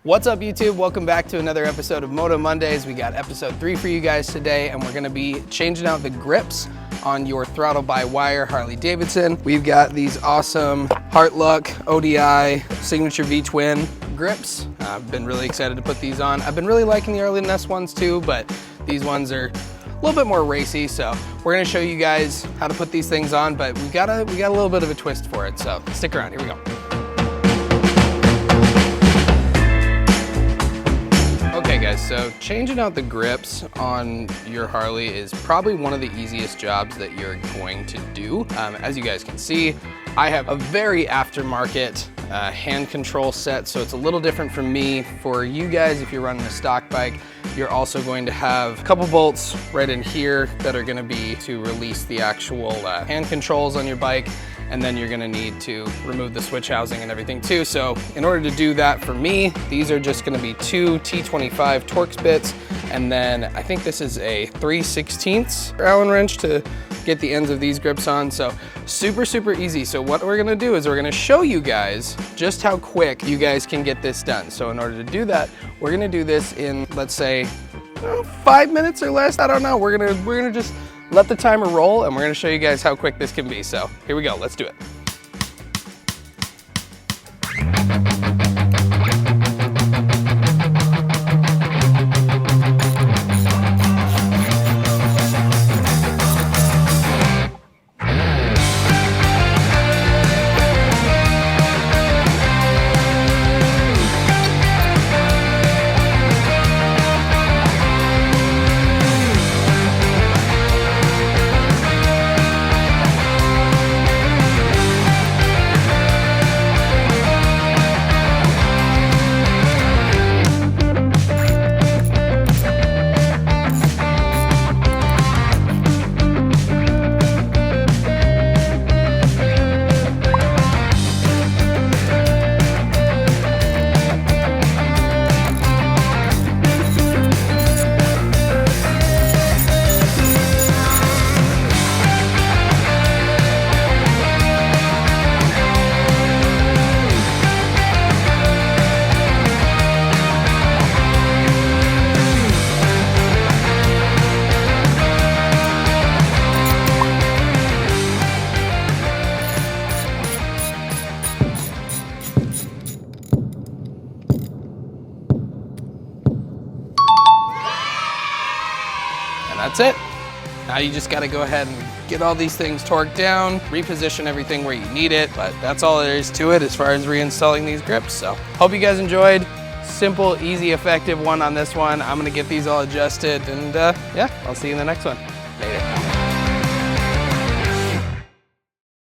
What's up YouTube? Welcome back to another episode of Moto Mondays. We got episode 3 for you guys today, and we're gonna be changing out the grips on your throttle-by-wire Harley Davidson. We've got these awesome Hart Luck ODI Signature V-Twin grips. I've been really excited to put these on. I've been really liking the Arlen Ness ones too, but these ones are a little bit more racy, so we're gonna show you guys how to put these things on, but we got a little bit of a twist for it, so stick around, here we go. Okay guys, so changing out the grips on your Harley is probably one of the easiest jobs that you're going to do. As you guys can see, I have a very aftermarket hand control set, so it's a little different from me. For you guys, if you're running a stock bike, you're also going to have a couple bolts right in here that are gonna be to release the actual hand controls on your bike. And then you're gonna need to remove the switch housing and everything too. So in order to do that for me, these are just gonna be 2 T25 Torx bits. And then I think this is a 3/16 Allen wrench to get the ends of these grips on. So super, super easy. So what we're gonna do is we're gonna show you guys just how quick you guys can get this done. So in order to do that, we're gonna do this in, let's say, 5 minutes or less. I don't know, we're gonna just let the timer roll, and we're gonna show you guys how quick this can be. So here we go, let's do it. That's it. Now you just gotta go ahead and get all these things torqued down, reposition everything where you need it, but that's all there is to it as far as reinstalling these grips. So hope you guys enjoyed. Simple, easy, effective one on this one. I'm gonna get these all adjusted, and yeah, I'll see you in the next one.